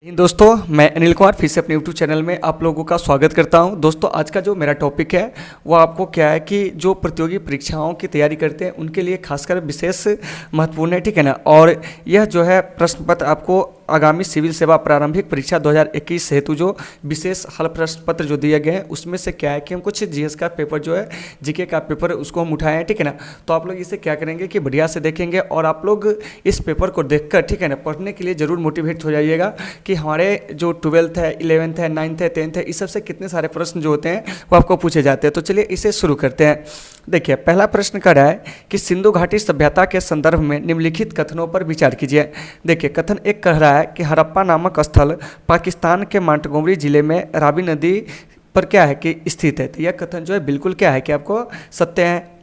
दोस्तों, मैं अनिल कुमार फिर से अपने यूट्यूब चैनल में आप लोगों का स्वागत करता हूं। दोस्तों, आज का जो मेरा टॉपिक है वो आपको क्या है कि जो प्रतियोगी परीक्षाओं की तैयारी करते हैं उनके लिए खासकर विशेष महत्वपूर्ण है, ठीक है ना। और यह जो है प्रश्न पत्र आपको आगामी सिविल सेवा प्रारंभिक परीक्षा 2021 हेतु जो विशेष हल प्रश्न पत्र जो दिए गए हैं उसमें से क्या है कि हम कुछ जीएस का पेपर जो है जीके का पेपर उसको हम उठाए हैं, ठीक है ना। तो आप लोग इसे क्या करेंगे कि बढ़िया से देखेंगे और आप लोग इस पेपर को देखकर, ठीक है ना, पढ़ने के लिए ज़रूर मोटिवेट हो जाइएगा कि हमारे जो 12th है, 11th है, 9th है, 10th है, इस सब से कितने सारे प्रश्न जो होते हैं वो आपको पूछे जाते हैं। तो चलिए इसे शुरू करते हैं। देखिए, पहला प्रश्न कर रहा है कि सिंधु घाटी सभ्यता के संदर्भ में निम्नलिखित कथनों पर विचार कीजिए। देखिए, कथन एक कह रहा है कि हड़प्पा नामक स्थल पाकिस्तान के मांटगोमरी जिले में रावी नदी पर क्या है कि स्थित है। तो यह कथन जो है बिल्कुल क्या है कि आपको सत्य है।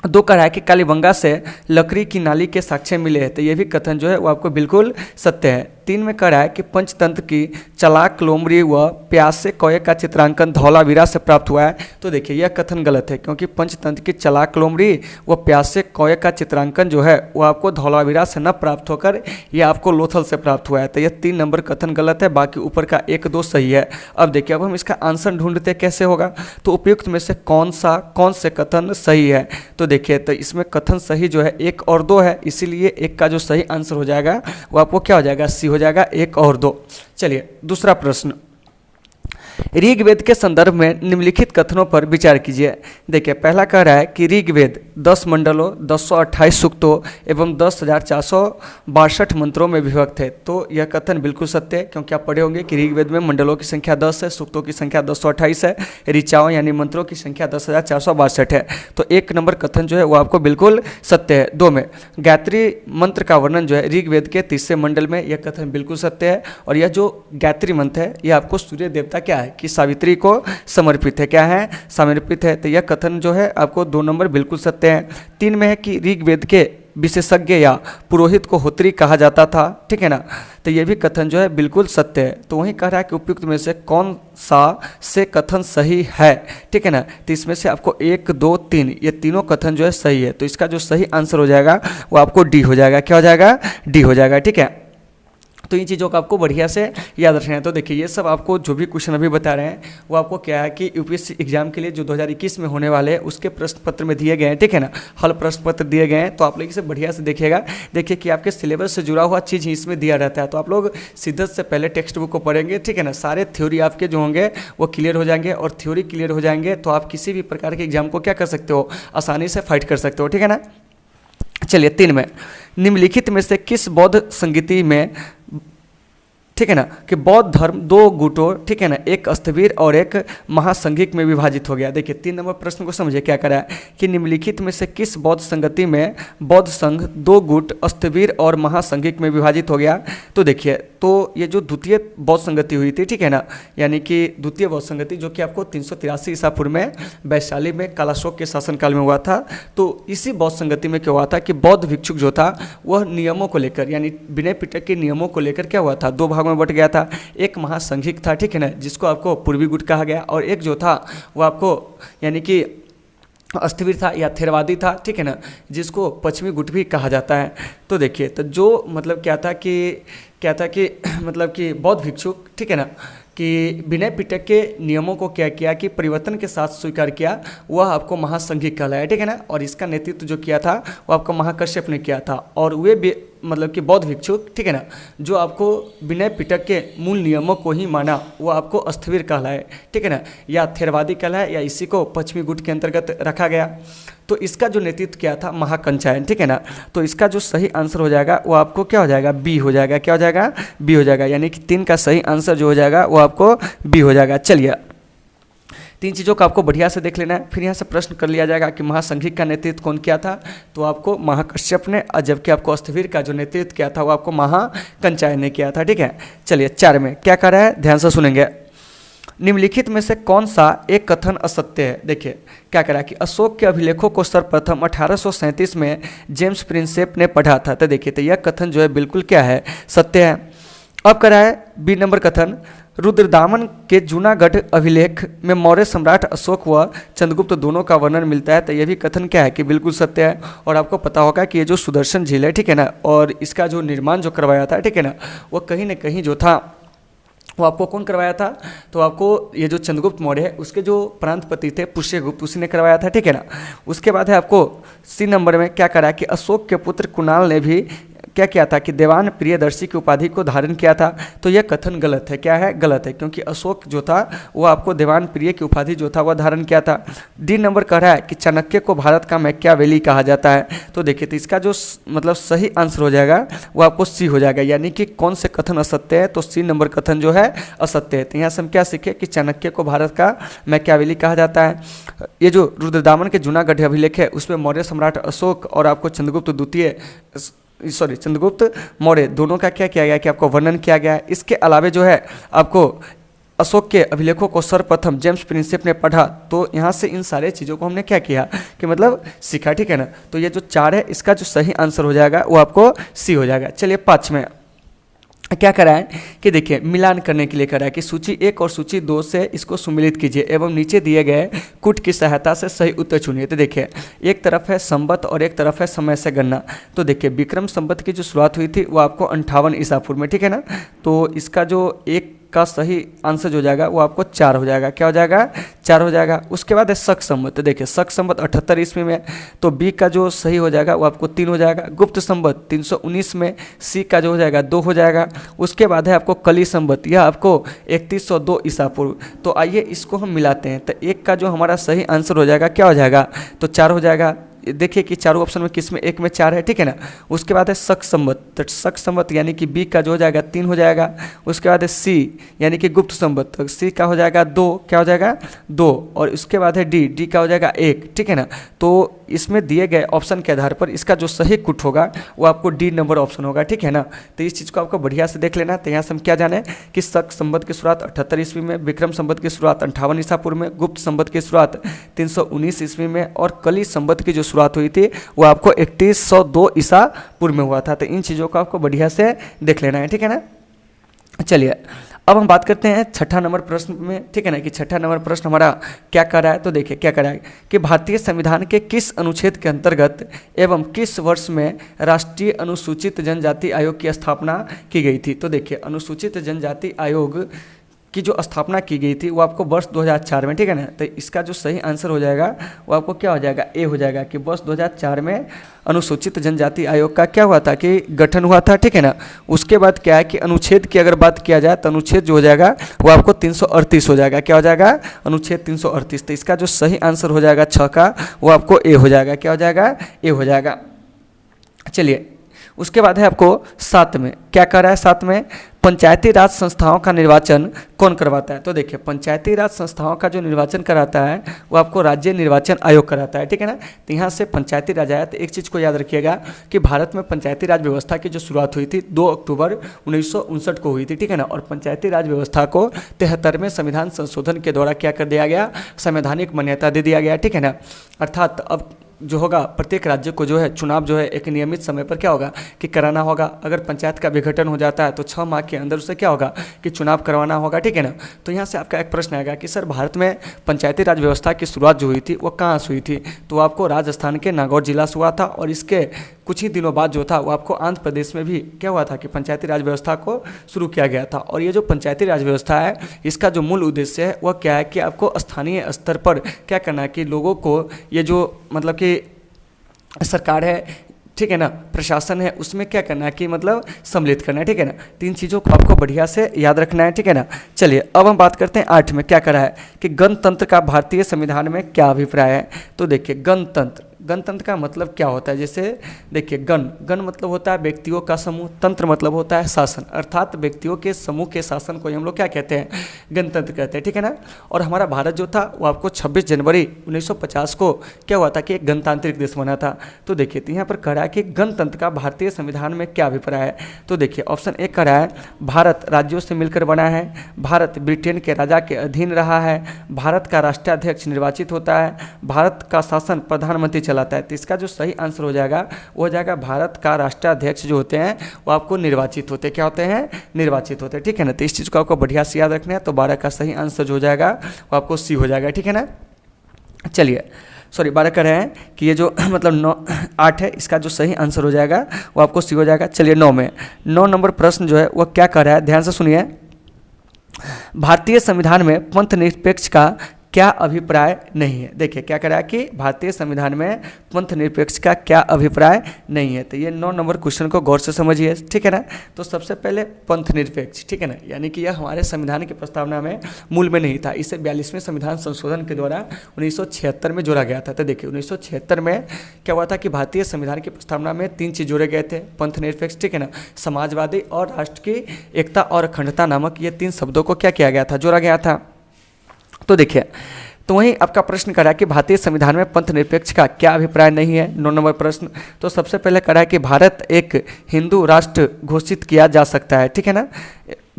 दो कह रहा है कि कालीबंगा से लकड़ी की नाली के साक्ष्य मिले हैं। तो ये भी कथन जो है वो आपको बिल्कुल सत्य है। तीन में कह रहा है कि पंचतंत्र की चलाक लोमड़ी व प्यासे कौए का चित्रांकन धौलावीरा से प्राप्त हुआ है। तो देखिए, यह कथन गलत है क्योंकि पंचतंत्र की चलाक लोमड़ी व प्यासे कौए का चित्रांकन जो है वो आपको धौलावीरा से न प्राप्त होकर यह आपको लोथल से प्राप्त हुआ है। तो यह 3 नंबर कथन गलत है, बाकी ऊपर का 1-2 सही है। अब देखिए, अब हम इसका आंसर ढूंढते कैसे होगा। तो उपयुक्त में से कौन से कथन सही है। तो देखिए, तो इसमें कथन सही जो है 1 और 2 है, इसीलिए 1 का जो सही आंसर हो जाएगा वो आपको क्या हो जाएगा, सी हो जाएगा, 1 और 2। चलिए दूसरा प्रश्न, ऋग्वेद के संदर्भ में निम्नलिखित कथनों पर विचार कीजिए। देखिए, पहला कह रहा है कि ऋग्वेद 10 मंडलों, 228 सूक्तों एवं 10,462 मंत्रों में विभक्त है। तो यह कथन बिल्कुल सत्य है क्योंकि आप पढ़े होंगे कि ऋग्वेद में मंडलों की संख्या 10 है, सूक्तों की संख्या 228 है, ऋचाओं यानी मंत्रों की संख्या 10,462 है। तो 1 नंबर कथन जो है वो आपको बिल्कुल सत्य है। 2 में गायत्री मंत्र का वर्णन जो है ऋग्वेद के 30वें मंडल में, यह कथन बिल्कुल सत्य है। और यह जो गायत्री मंत्र है यह आपको सूर्य देवता क्या है कि सावित्री को समर्पित है, क्या है, समर्पित है। तो यह कथन जो है आपको 2 नंबर बिल्कुल सत्य है। 3 में है कि ऋग्वेद के विशेषज्ञ या पुरोहित को होत्री कहा जाता था, ठीक है ना। तो यह भी कथन जो है बिल्कुल सत्य है। तो वहीं कह रहा है कि उपयुक्त में से कौन सा से कथन सही है, ठीक है ना। तो इसमें से आपको 1, 2, 3 ये तीनों कथन जो है सही है। तो इसका जो सही आंसर हो जाएगा वो आपको डी हो जाएगा। क्या हो जाएगा, डी हो जाएगा, ठीक है। तो इन चीज़ों का आपको बढ़िया से याद रखना है। तो देखिए, ये सब आपको जो भी क्वेश्चन अभी बता रहे हैं वो आपको क्या है कि यूपीएससी एग्जाम के लिए जो 2021 में होने वाले हैं उसके प्रश्न पत्र में दिए गए हैं, ठीक है ना। हल प्रश्न पत्र दिए गए हैं, तो आप लोग इसे बढ़िया से देखिएगा। देखिए कि आपके सिलेबस से जुड़ा हुआ चीज़ ही इसमें दिया रहता है। तो आप लोग सीधे से पहले टेक्स्ट बुक को पढ़ेंगे, ठीक है ना। सारे थ्योरी आपके जो होंगे वो क्लियर हो जाएंगे और थ्योरी क्लियर हो जाएंगे तो आप किसी भी प्रकार के एग्जाम को क्या कर सकते हो, आसानी से फाइट कर सकते हो, ठीक है ना। चलिए 3 में, निम्नलिखित में से किस बौद्ध संगीति में, ठीक है ना, कि बौद्ध धर्म 2 गुटों, ठीक है ना, एक स्थविर और एक महासंघिक में विभाजित हो गया। देखिए 3 नंबर प्रश्न को समझिए क्या करा है कि निम्नलिखित में से किस बौद्ध संगति में बौद्ध संघ 2 गुट स्थविर और महासंघिक में विभाजित हो गया। तो देखिए, तो ये जो द्वितीय बौद्ध संगति हुई थी, ठीक है ना, यानी कि द्वितीय बौद्ध संगति जो कि आपको 383 ईसा पूर्व में वैशाली में कालाशोक के शासनकाल में हुआ था। तो इसी बौद्ध संगति में क्या हुआ था कि बौद्ध भिक्षुक जो था वह नियमों को लेकर, यानी विनय पिटक के नियमों को लेकर क्या हुआ था, 2 भाग में बट गया था। एक महासंघिक था, ठीक है ना, जिसको आपको पूर्वी गुट कहा गया, और एक जो था वो आपको यानी कि स्थविर था या थेरवादी था, ठीक है ना, जिसको पश्चिमी गुट भी कहा जाता है। तो देखिए, तो जो मतलब क्या था कि मतलब कि बौद्ध भिक्षुक, ठीक है ना, कि विनय पिटक के नियमों को क्या किया कि परिवर्तन के साथ स्वीकार किया, वह आपको महासंघिक कहलाया, ठीक है ना। और इसका नेतृत्व जो किया था वो आपको महाकश्यप ने किया था। और वे मतलब कि बौद्ध भिक्षुक, ठीक है ना, जो आपको विनय पिटक के मूल नियमों को ही माना, वो आपको स्थविर कहलाए, ठीक है ना, या थेरवादी कहलाए, या इसी को पश्चिमी गुट के अंतर्गत रखा गया। तो इसका जो नेतृत्व किया था महाकंचायन, ठीक है ना। तो इसका जो सही आंसर हो जाएगा वो आपको क्या हो जाएगा, बी हो जाएगा। क्या हो जाएगा, बी हो जाएगा। यानी कि 3 का सही आंसर जो हो जाएगा वो आपको बी हो जाएगा। चलिए 3 चीज़ों का आपको बढ़िया से देख लेना है, फिर यहाँ से प्रश्न कर लिया जाएगा कि महासंघिक का नेतृत्व कौन किया था। तो आपको महाकश्यप ने, और जबकि आपको स्थविर का जो नेतृत्व किया था वो आपको महाकंचायन ने किया था, ठीक है। चलिए 4 में क्या कर रहा है, ध्यान से सुनेंगे। निम्नलिखित में से कौन सा एक कथन असत्य है। देखिए क्या करा कि अशोक के अभिलेखों को सर्वप्रथम 1837 में जेम्स प्रिंसेप ने पढ़ा था। तो देखिए, तो यह कथन जो है बिल्कुल क्या है, सत्य है। अब करा है बी नंबर कथन, रुद्रदामन के जूनागढ़ अभिलेख में मौर्य सम्राट अशोक व चंद्रगुप्त दोनों का वर्णन मिलता है। तो यह भी कथन क्या है कि बिल्कुल सत्य है। और आपको पता होगा कि ये जो सुदर्शन झील है, ठीक है ना, और इसका जो निर्माण जो करवाया था, ठीक है ना, वो कहीं ना कहीं जो था वो आपको कौन करवाया था? तो आपको ये जो चंद्रगुप्त मौर्य है उसके जो प्रांतपति थे पुष्यगुप्त, उसी ने करवाया था, ठीक है ना। उसके बाद है आपको सी नंबर में क्या करा कि अशोक के पुत्र कुणाल ने भी क्या किया था कि देवान प्रियदर्शी की उपाधि को धारण किया था। तो यह कथन गलत है। क्या है? गलत है, क्योंकि अशोक जो था वो आपको देवान प्रिय की उपाधि जो था वह धारण किया था। डी नंबर कह रहा है कि चाणक्य को भारत का मैकियावेली कहा जाता है। तो देखिए, तो इसका जो मतलब सही आंसर हो जाएगा वो आपको सी हो जाएगा, यानी कि कौन से कथन असत्य है? तो सी नंबर कथन जो है असत्य है। तो यहाँ से हम क्या सीखे कि चाणक्य को भारत का मैकियावेली कहा जाता है। ये जो रुद्रदामन के जूनागढ़ अभिलेख है उसमें मौर्य सम्राट अशोक और आपको चंद्रगुप्त मौर्य दोनों का क्या किया गया कि आपको वर्णन किया गया है। इसके अलावा जो है आपको अशोक के अभिलेखों को सर्वप्रथम जेम्स प्रिंसेप ने पढ़ा। तो यहाँ से इन सारे चीज़ों को हमने क्या किया कि मतलब सीखा, ठीक है ना। तो ये जो 4 है इसका जो सही आंसर हो जाएगा वो आपको सी हो जाएगा। चलिए 5 में क्या करा है कि देखिए मिलान करने के लिए करा है कि सूची 1 और सूची 2 से इसको सुमिलित कीजिए एवं नीचे दिए गए कूट की सहायता से सही उत्तर चुनिए। तो देखिए, एक तरफ है संवत और एक तरफ है समय से गणना। तो देखिए, विक्रम संवत की जो शुरुआत हुई थी वो आपको 58 ईसा पूर्व में, ठीक है ना। तो इसका जो एक का सही आंसर जो हो जाएगा वो आपको 4 हो जाएगा। क्या हो जाएगा? 4 हो जाएगा। उसके बाद है शक संवत। तो देखिए, शक संवत 78 ईस्वी में, तो बी का जो सही हो जाएगा वो आपको 3 हो जाएगा। गुप्त संवत 319 में, सी का जो हो जाएगा 2 हो जाएगा। उसके बाद है आपको कली संवत, यह आपको 3102 ईसा पूर्व। तो आइए इसको हम मिलाते हैं। तो एक का जो हमारा सही आंसर हो जाएगा क्या हो जाएगा? तो 4 हो जाएगा। देखिए कि चारों ऑप्शन में किस में? एक में 4 है, ठीक है ना। उसके बाद है शक संवत, तो शक संवत यानी कि बी का जो हो जाएगा 3 हो जाएगा। उसके बाद है सी यानी कि गुप्त संवत, तो सी का हो जाएगा 2, क्या हो जाएगा? 2। और उसके बाद है डी का हो जाएगा 1, ठीक है ना। तो इसमें दिए गए ऑप्शन के आधार पर इसका जो सही कुट होगा वो आपको डी नंबर ऑप्शन होगा, ठीक है ना। तो इस चीज़ को आपको बढ़िया से देख लेना। तो यहाँ से हम क्या जाने कि शक संवत की शुरुआत 78 ईस्वी में, विक्रम संवत की शुरुआत 58 ईसा पूर्व में, गुप्त संवत की शुरुआत 319 ईस्वी में और कली संवत की जो शुरुआत हुई थी वो आपको 3102 ईसा पूर्व में हुआ था। तो इन चीज़ों को आपको बढ़िया से देख लेना है, ठीक है ना। चलिए अब हम बात करते हैं 6ठा नंबर प्रश्न में, ठीक है ना, कि 6ठा नंबर प्रश्न हमारा क्या कर रहा है। तो देखिए क्या कर रहा है कि भारतीय संविधान के किस अनुच्छेद के अंतर्गत एवं किस वर्ष में राष्ट्रीय अनुसूचित जनजाति आयोग की स्थापना की गई थी। तो देखिए, अनुसूचित जनजाति आयोग की जो स्थापना की गई थी वो आपको वर्ष 2004 में, ठीक है ना। तो इसका जो सही आंसर हो जाएगा वो आपको क्या हो जाएगा? ए हो जाएगा कि वर्ष 2004 में अनुसूचित जनजाति आयोग का क्या हुआ था कि गठन हुआ था, ठीक है ना। उसके बाद क्या है कि अनुच्छेद की अगर बात किया जाए तो अनुच्छेद जो हो जाएगा वो आपको 338 हो जाएगा। क्या हो जाएगा? अनुच्छेद 338। तो इसका जो सही आंसर हो जाएगा 6 का वो आपको ए हो जाएगा। क्या हो जाएगा? ए हो जाएगा। चलिए उसके बाद है आपको 7 में क्या कर रहा है। 7 में पंचायती राज संस्थाओं का निर्वाचन कौन करवाता है। तो देखिए, पंचायती राज संस्थाओं का जो निर्वाचन कराता है वो आपको राज्य निर्वाचन आयोग कराता है, ठीक है ना। तो यहाँ से पंचायती राज आया। तो एक चीज़ को याद रखिएगा कि भारत में पंचायती राज व्यवस्था की जो शुरुआत हुई थी 2 अक्टूबर 1959 को हुई थी, ठीक है ना। और पंचायती राज व्यवस्था को 73वें संविधान संशोधन के द्वारा क्या कर दिया गया? संवैधानिक मान्यता दे दिया गया, ठीक है ना। अर्थात अब जो होगा प्रत्येक राज्य को जो है चुनाव जो है एक नियमित समय पर क्या होगा कि कराना होगा। अगर पंचायत का विघटन हो जाता है तो 6 माह के अंदर उसे क्या होगा कि चुनाव करवाना होगा, ठीक है ना। तो यहाँ से आपका एक प्रश्न आएगा कि सर भारत में पंचायती राज व्यवस्था की शुरुआत जो हुई थी वो कहाँ से हुई थी। तो आपको राजस्थान के नागौर जिला से हुआ था और इसके कुछ ही दिनों बाद जो था वो आपको आंध्र प्रदेश में भी क्या हुआ था कि पंचायती राज व्यवस्था को शुरू किया गया था। और ये जो पंचायती राज व्यवस्था है इसका जो मूल उद्देश्य है वह क्या है कि आपको स्थानीय स्तर पर क्या करना है कि लोगों को ये जो मतलब कि सरकार है, ठीक है ना, प्रशासन है, उसमें क्या करना है कि मतलब सम्मिलित करना है, ठीक है ना। 3 चीज़ों को आपको बढ़िया से याद रखना है, ठीक है ना। चलिए अब हम बात करते हैं 8 में क्या करा है कि गणतंत्र का भारतीय संविधान में क्या अभिप्राय है। तो देखिए गणतंत्र का मतलब क्या होता है। जैसे देखिए गण मतलब होता है व्यक्तियों का समूह, तंत्र मतलब होता है शासन, अर्थात व्यक्तियों के समूह के शासन को हम लोग क्या कहते हैं? गणतंत्र कहते हैं, ठीक है ना। और हमारा भारत जो था वो आपको 26 जनवरी 1950 को क्या हुआ था कि एक गणतांत्रिक देश बना था। तो देखिए यहाँ पर कह रहा है कि गणतंत्र का भारतीय संविधान में क्या अभिप्राय है। तो देखिए ऑप्शन 1 कह रहा है भारत राज्यों से मिलकर बना है, भारत ब्रिटेन के राजा के अधीन रहा है, भारत का राष्ट्राध्यक्ष निर्वाचित होता है, भारत का शासन प्रधानमंत्री चलाता है। तो इसका जो सही आंसर हो जाएगा वो हो जाएगा भारत का राष्ट्राध्यक्ष जो होते हैं वो आपको निर्वाचित होते, क्या होते हैं? निर्वाचित होते, ठीक है ना। तो इस चीज़ को आपको बढ़िया से याद रखना है। तो 12 का सही आंसर जो हो जाएगा वो आपको सी हो जाएगा, ठीक है ना। चलिए 12 कह रहे हैं कि ये जो मतलब 8 है इसका जो सही आंसर हो जाएगा वो आपको सी हो जाएगा। चलिए 9 में 9 नंबर प्रश्न जो है वो क्या कह रहा है, ध्यान से सुनिए। भारतीय संविधान में पंथ निरपेक्ष का क्या अभिप्राय नहीं है। देखिए क्या कह रहा है कि भारतीय संविधान में पंथ निरपेक्ष का क्या अभिप्राय नहीं है। तो ये 9 नंबर क्वेश्चन को गौर से समझिए, ठीक है ना। तो सबसे पहले पंथ निरपेक्ष, ठीक है ना, यानी कि यह हमारे संविधान की प्रस्तावना में मूल में नहीं था। इसे 42वें संविधान संशोधन के द्वारा 1976 में जोड़ा गया था। तो देखिए 1976 में क्या हुआ था कि भारतीय संविधान की प्रस्तावना में 3 चीज़ जोड़े गए थे, पंथ निरपेक्ष, ठीक है ना, समाजवादी और राष्ट्र की एकता और अखंडता नामक ये 3 शब्दों को क्या किया गया था, जोड़ा गया था। तो देखिए, तो वहीं आपका प्रश्न करा कि भारतीय संविधान में पंथ निरपेक्ष का क्या अभिप्राय नहीं है, 9 नंबर प्रश्न। तो सबसे पहले करा कि भारत एक हिंदू राष्ट्र घोषित किया जा सकता है, ठीक है ना।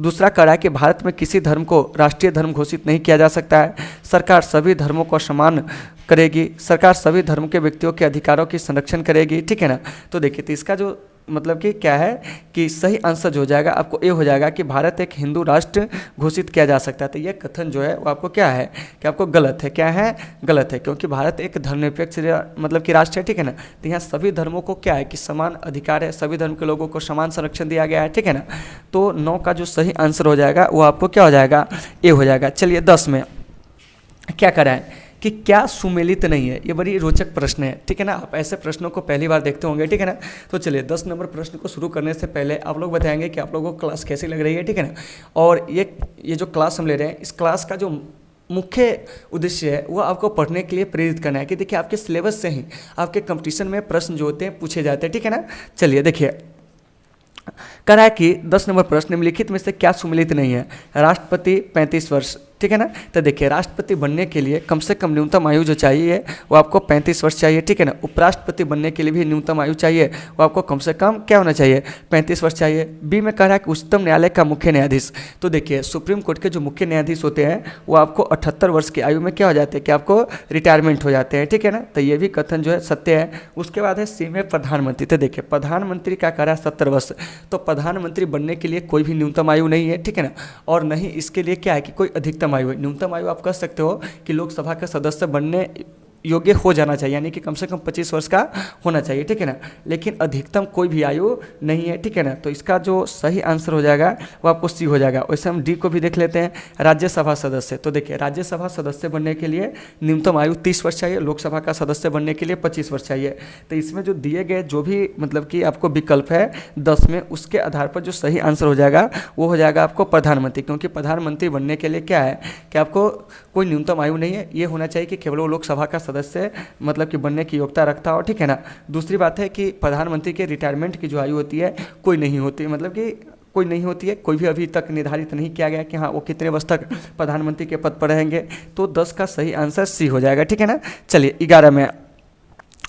दूसरा करा कि भारत में किसी धर्म को राष्ट्रीय धर्म घोषित नहीं किया जा सकता है। सरकार सभी धर्मों को समान करेगी, सरकार सभी धर्म के व्यक्तियों के अधिकारों की संरक्षण करेगी, ठीक है ना। तो देखिए, तो इसका जो मतलब कि क्या है कि सही आंसर जो हो जाएगा आपको ये हो जाएगा कि भारत एक हिंदू राष्ट्र घोषित किया जा सकता है। तो ये कथन जो है वो आपको क्या है कि आपको गलत है। क्या है? गलत है, क्योंकि भारत एक धर्मनिरपेक्ष मतलब कि राष्ट्र है, ठीक है ना। तो यहाँ सभी धर्मों को क्या है कि समान अधिकार है, सभी धर्म के लोगों को समान संरक्षण दिया गया है, ठीक है ना। तो 9 का जो सही आंसर हो जाएगा वो आपको क्या हो जाएगा, ए हो जाएगा। चलिए 10 में क्या कराएं कि क्या सुमेलित नहीं है। ये बड़ी रोचक प्रश्न है, ठीक है ना। आप ऐसे प्रश्नों को पहली बार देखते होंगे, ठीक है ना। तो चलिए 10 नंबर प्रश्न को शुरू करने से पहले आप लोग बताएंगे कि आप लोगों को क्लास कैसी लग रही है, ठीक है ना। और ये जो क्लास हम ले रहे हैं, इस क्लास का जो मुख्य उद्देश्य है वो आपको पढ़ने के लिए प्रेरित करना है कि देखिए आपके सिलेबस से ही आपके कंपटीशन में प्रश्न जो होते हैं पूछे जाते हैं, ठीक है ना। चलिए देखिए, कह रहा है कि 10 नंबर प्रश्न निम्नलिखित में से क्या सुमेलित नहीं है। राष्ट्रपति 35 वर्ष, ठीक है ना। तो देखिए राष्ट्रपति बनने के लिए कम से कम न्यूनतम आयु जो चाहिए वो आपको 35 वर्ष चाहिए, ठीक है ना। उपराष्ट्रपति बनने के लिए भी न्यूनतम आयु चाहिए, वो आपको कम से कम क्या होना चाहिए, 35 वर्ष चाहिए। बी में कह रहा है कि उच्चतम न्यायालय का मुख्य न्यायाधीश, तो देखिए सुप्रीम कोर्ट के जो मुख्य न्यायाधीश होते हैं वो आपको 78 वर्ष की आयु में क्या हो जाते हैं कि आपको रिटायरमेंट हो जाते हैं, ठीक है ना। तो ये भी कथन जो है सत्य है। उसके बाद है सी में प्रधानमंत्री। तो देखिए प्रधानमंत्री का कह रहा है 70 वर्ष, तो प्रधानमंत्री बनने के लिए कोई भी न्यूनतम आयु नहीं है, ठीक है ना। और नहीं इसके लिए क्या है कि कोई अधिकतम आयु है। न्यूनतम आयु आप कह सकते हो कि लोकसभा का सदस्य बनने योग्य हो जाना चाहिए, यानी कि कम से कम 25 वर्ष का होना चाहिए, ठीक है ना। लेकिन अधिकतम कोई भी आयु नहीं है, ठीक है ना। तो इसका जो सही आंसर हो जाएगा वो आपको सी हो जाएगा। वैसे हम डी को भी देख लेते हैं, राज्यसभा सदस्य। तो देखिए राज्यसभा सदस्य बनने के लिए न्यूनतम आयु 30 वर्ष चाहिए, लोकसभा का सदस्य बनने के लिए 25 वर्ष चाहिए। तो इसमें जो दिए गए जो भी मतलब कि आपको विकल्प है 10 में, उसके आधार पर जो सही आंसर हो जाएगा वो हो जाएगा आपको प्रधानमंत्री, क्योंकि प्रधानमंत्री बनने के लिए क्या है कि आपको कोई न्यूनतम आयु नहीं है। ये होना चाहिए कि केवल वो लोकसभा का सदस्य मतलब कि बनने की योग्यता रखता हो, ठीक है ना। दूसरी बात है कि प्रधानमंत्री के रिटायरमेंट की जो आयु होती है कोई नहीं होती, मतलब कि कोई नहीं होती है, कोई भी अभी तक निर्धारित नहीं किया गया कि हाँ वो कितने वर्ष तक प्रधानमंत्री के पद पर रहेंगे। तो 10 का सही आंसर सी हो जाएगा, ठीक है ना। चलिए 11 में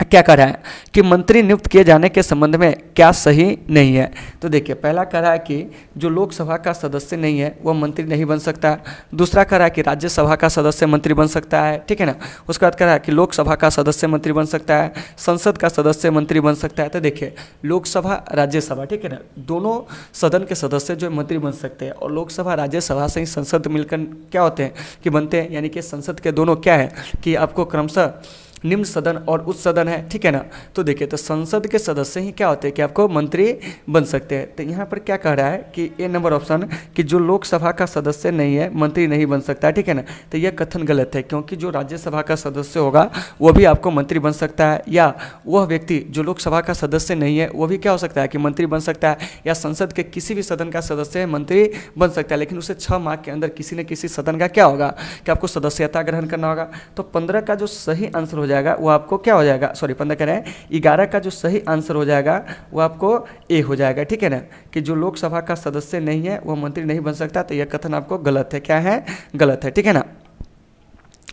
क्या कह रहा है कि मंत्री नियुक्त किए जाने के संबंध में क्या सही नहीं है। तो देखिए पहला कह रहा है कि जो लोकसभा का सदस्य नहीं है वह मंत्री नहीं बन सकता। दूसरा कह रहा है कि राज्यसभा का सदस्य मंत्री बन सकता है, ठीक है ना। उसके बाद कह रहा है कि लोकसभा का सदस्य मंत्री बन सकता है, संसद का सदस्य मंत्री बन सकता है। तो देखिए लोकसभा राज्यसभा, ठीक है ना, दोनों सदन के सदस्य जो मंत्री बन सकते हैं, और लोकसभा राज्यसभा से ही संसद मिलकर क्या होते हैं कि बनते हैं, यानी कि संसद के दोनों क्या है कि आपको क्रमशः निम्न सदन और उच्च सदन है, ठीक है ना। तो देखिए तो संसद के सदस्य ही क्या होते हैं कि आपको मंत्री बन सकते हैं। तो यहाँ पर क्या कह रहा है कि ए नंबर ऑप्शन कि जो लोकसभा का सदस्य नहीं है मंत्री नहीं बन सकता है, ठीक है ना। तो यह कथन गलत है, क्योंकि जो राज्यसभा का सदस्य होगा वो भी आपको मंत्री बन सकता है, या वह व्यक्ति जो लोकसभा का सदस्य नहीं है वो भी क्या हो सकता है कि मंत्री बन सकता है, या संसद के किसी भी सदन का सदस्य मंत्री बन सकता है। लेकिन उसे 6 माह के अंदर किसी न किसी सदन का क्या होगा कि आपको सदस्यता ग्रहण करना होगा। तो 15 का जो सही आंसर हो जाएगा वो आपको क्या हो जाएगा, सॉरी 15 कह रहे हैं, 11 का जो सही आंसर हो जाएगा वो आपको ए हो जाएगा, ठीक है ना, कि जो लोकसभा का सदस्य नहीं है वो मंत्री नहीं बन सकता। तो यह कथन आपको गलत है, क्या है, गलत है, ठीक है ना।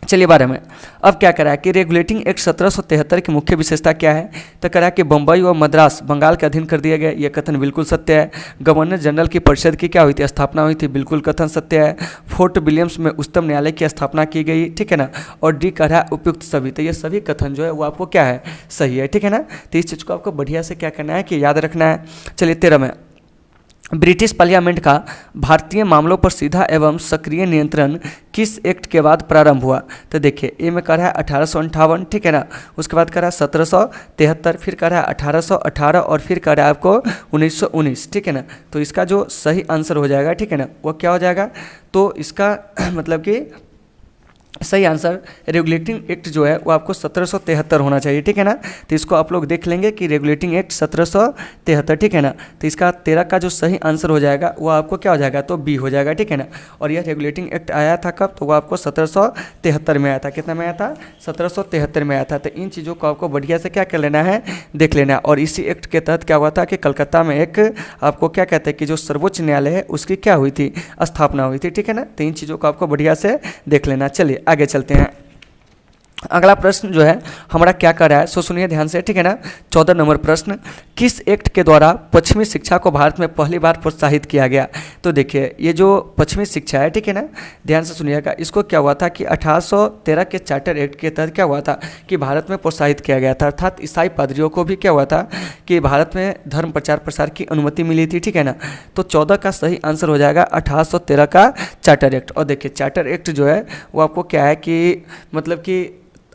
चलिए 12 में अब क्या करा है कि रेगुलेटिंग एक्ट 1773 की मुख्य विशेषता क्या है। तो करा कि बम्बई और मद्रास बंगाल के अधीन कर दिए गए, यह कथन बिल्कुल सत्य है। गवर्नर जनरल की परिषद की क्या हुई थी, स्थापना हुई थी, बिल्कुल कथन सत्य है। फोर्ट विलियम्स में उच्चतम न्यायालय की स्थापना की गई, ठीक है ना। और डी कह रहा है उपयुक्त सभी। तो ये सभी कथन जो है वो आपको क्या है, सही है, ठीक है ना। तो इस चीज़ को आपको बढ़िया से क्या करना है कि याद रखना है। चलिए 13 में ब्रिटिश पार्लियामेंट का भारतीय मामलों पर सीधा एवं सक्रिय नियंत्रण किस एक्ट के बाद प्रारंभ हुआ? तो देखिए ए में कर रहा है 1858, ठीक है ना, उसके बाद कर रहा है 1773, फिर कर रहा है 1818 और फिर कर रहा है आपको 1919, ठीक है ना। तो इसका जो सही आंसर हो जाएगा, ठीक है ना, वो क्या हो जाएगा? तो इसका मतलब कि सही आंसर रेगुलेटिंग एक्ट जो है वो आपको 1773 होना चाहिए, ठीक है ना। तो इसको आप लोग देख लेंगे कि रेगुलेटिंग एक्ट 1773, ठीक है ना। तो इसका 13 का जो सही आंसर हो जाएगा वो आपको क्या हो जाएगा? तो बी हो जाएगा, ठीक है ना। और यह रेगुलेटिंग एक्ट आया था कब? तो वो आपको 1773 में आया था। कितना में आया था? 1773 में आया था। तो इन चीज़ों को आपको बढ़िया से क्या कर लेना है? देख लेना है। और इसी एक्ट के तहत क्या हुआ था कि कलकत्ता में एक आपको क्या कहते हैं कि जो सर्वोच्च न्यायालय है उसकी क्या हुई थी? स्थापना हुई थी, ठीक है ना। तो इन चीज़ों को आपको बढ़िया से देख लेना। चलिए आगे चलते हैं। अगला प्रश्न जो है हमारा क्या कर रहा है, सो सुनिए ध्यान से, ठीक है ना। 14 नंबर प्रश्न, किस एक्ट के द्वारा पश्चिमी शिक्षा को भारत में पहली बार प्रोत्साहित किया गया? तो देखिए ये जो पश्चिमी शिक्षा है, ठीक है ना, ध्यान से सुनिएगा। इसको क्या हुआ था कि 1813 के चार्टर एक्ट के तहत क्या हुआ था कि भारत में प्रोत्साहित किया गया था। अर्थात ईसाई पादरियों को भी क्या हुआ था कि भारत में धर्म प्रचार प्रसार की अनुमति मिली थी, ठीक है ना। तो 14 का सही आंसर हो जाएगा 1813 का चार्टर एक्ट। और देखिए चार्टर एक्ट जो है वो आपको क्या है कि मतलब कि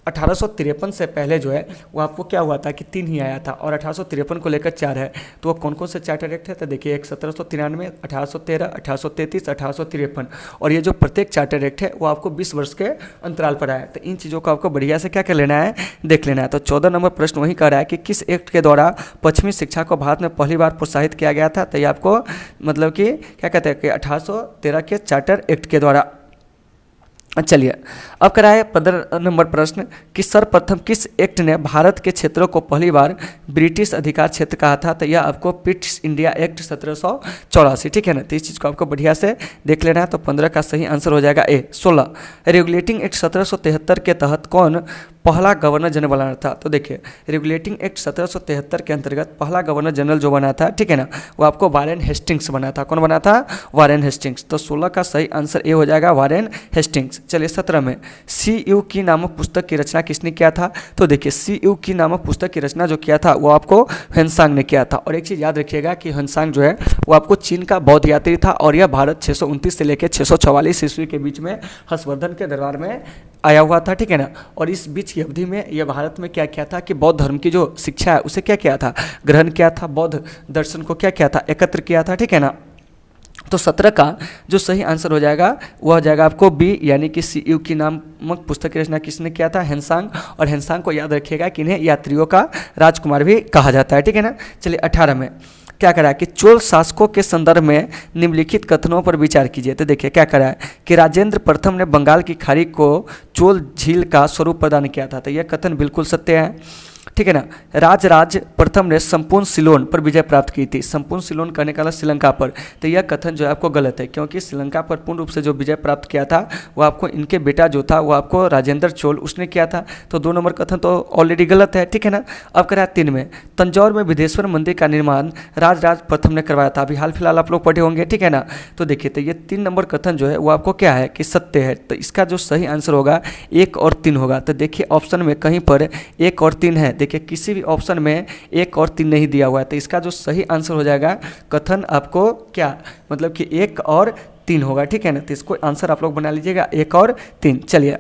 1853 से पहले जो है वो आपको क्या हुआ था कि 3 ही आया था, और 1853 को लेकर 4 है। तो वो कौन कौन से चार्टर एक्ट है? तो देखिए एक 1793, 1813, 1833, 1853, और ये जो प्रत्येक चार्टर एक्ट है वो आपको 20 वर्ष के अंतराल पर आया। तो इन चीज़ों को आपको बढ़िया से क्या कर लेना है? देख लेना है। तो 14 नंबर प्रश्न वही कर रहा है कि किस एक्ट के द्वारा पश्चिमी शिक्षा को भारत में पहली बार प्रोत्साहित किया गया था? तो ये आपको मतलब कि क्या कहते हैं कि 1813 के चार्टर एक्ट के द्वारा। चलिए अब कराए 15 नंबर प्रश्न कि सर्वप्रथम किस एक्ट ने भारत के क्षेत्रों को पहली बार ब्रिटिश अधिकार क्षेत्र कहा था? तो यह आपको ब्रिटिश इंडिया एक्ट 1784, ठीक है ना। तो इस चीज़ को आपको बढ़िया से देख लेना है। तो 15 का सही आंसर हो जाएगा ए। 16 रेगुलेटिंग एक्ट 1773 के तहत कौन पहला गवर्नर जनरल बना था? तो देखिए रेगुलेटिंग एक्ट 1773 के अंतर्गत पहला गवर्नर जनरल जो बना था, ठीक है ना, वो आपको वारेन हेस्टिंग्स बना था। कौन बना था? Warren Hastings. तो 16 का सही आंसर ए हो जाएगा वारेन हेस्टिंग्स। चलिए 17 में CU की नामक पुस्तक की रचना किसने किया था? तो देखिए CU की नामक पुस्तक की रचना जो किया था वो आपको ह्वेनसांग ने किया था। और एक चीज़ याद रखिएगा कि ह्वेनसांग जो है वो आपको चीन का बौद्ध यात्री था, और यह भारत 629 से लेकर 644 ईस्वी के बीच में हर्षवर्धन के दरबार में आया हुआ था, ठीक है ना। और इस बीच की अवधि में यह भारत में क्या किया था कि बौद्ध धर्म की जो शिक्षा है उसे क्या किया था? ग्रहण किया था। बौद्ध दर्शन को क्या किया था? एकत्र किया था, ठीक है ना। तो 17 का जो सही आंसर हो जाएगा वह हो जाएगा आपको बी, यानी कि CU की नामक पुस्तक की रचना किसने किया था? ह्वेनसांग। और ह्वेनसांग को याद रखिएगा कि इन्हें यात्रियों का राजकुमार भी कहा जाता है, ठीक है ना। चलिए 18 में क्या करा है कि चोल शासकों के संदर्भ में निम्नलिखित कथनों पर विचार कीजिए। तो देखिए क्या करा है कि राजेंद्र प्रथम ने बंगाल की खाड़ी को चोल झील का स्वरूप प्रदान किया था। तो यह कथन बिल्कुल सत्य है, ठीक है ना। राजराज प्रथम ने संपूर्ण सिलोन पर विजय प्राप्त की थी। संपूर्ण सिलोन कहने का श्रीलंका पर। तो यह कथन जो है आपको गलत है, क्योंकि श्रीलंका पर पूर्ण रूप से जो विजय प्राप्त किया था वो आपको इनके बेटा जो था वो आपको राजेंद्र चोल उसने किया था। तो 2 नंबर कथन तो ऑलरेडी गलत है, ठीक है ना। अब करा 3 में तंजौर में विदेश्वर मंदिर का निर्माण राजराज प्रथम ने करवाया था। अभी हाल फिलहाल आप लोग पढ़े होंगे, ठीक है ना। तो देखिए तो ये 3 नंबर कथन जो है वो आपको क्या है कि सत्य है। तो इसका जो सही आंसर होगा 1 और 3 होगा। तो देखिए ऑप्शन में कहीं पर 1 और 3 है, देखिए किसी भी ऑप्शन में 1 और 3 नहीं दिया हुआ है। तो इसका जो सही आंसर हो जाएगा कथन आपको क्या मतलब कि 1 और 3 होगा, ठीक है ना। तो इसको आंसर आप लोग बना लीजिएगा 1 और 3। चलिए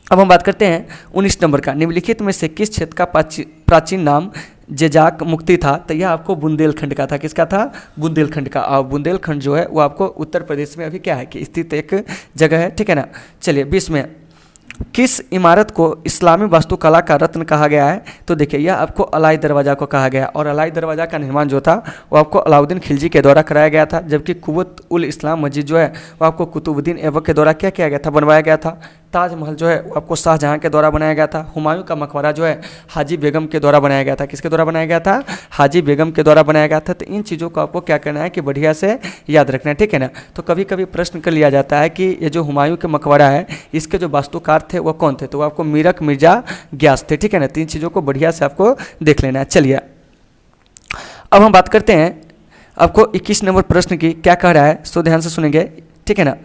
अब हम बात करते हैं 19 नंबर का। निम्नलिखित में से किस क्षेत्र का प्राचीन नाम जेजाक मुक्ति था? तो यह आपको बुंदेलखंड का था। किसका था? बुंदेलखंड का। और बुंदेलखंड जो है वो आपको उत्तर प्रदेश में अभी क्या है कि स्थित एक जगह है, ठीक है ना। चलिए 20 में किस इमारत को इस्लामी वास्तुकला का रत्न कहा गया है? तो देखिए यह आपको अलाई दरवाज़ा को कहा गया, और अलाई दरवाज़ा का निर्माण जो था वो आपको अलाउद्दीन खिलजी के द्वारा कराया गया था। जबकि कुवत उल इस्लाम मस्जिद जो है वो आपको कुतुबुद्दीन ऐबक के द्वारा क्या किया गया था? बनवाया गया था। ताजमहल जो है वो आपको शाहजहाँ के द्वारा बनाया गया था। हुमायूं का मकबरा जो है हाजी बेगम के द्वारा बनाया गया था। किसके द्वारा बनाया गया था? हाजी बेगम के द्वारा बनाया गया था। तो इन चीज़ों को आपको क्या करना है कि बढ़िया से याद रखना है, ठीक है ना। तो कभी कभी प्रश्न कर लिया जाता है कि ये जो हुमायूं के मकबरा है इसके जो वास्तुकार थे वो कौन थे? तो वो आपको मीरक मिर्जा ग्यास थे, ठीक है ना। 3 चीज़ों को बढ़िया से आपको देख लेना है। चलिए अब हम बात करते हैं आपको 21 नंबर प्रश्न की। क्या कह रहा है सो ध्यान से सुनेंगे, ठीक है ना।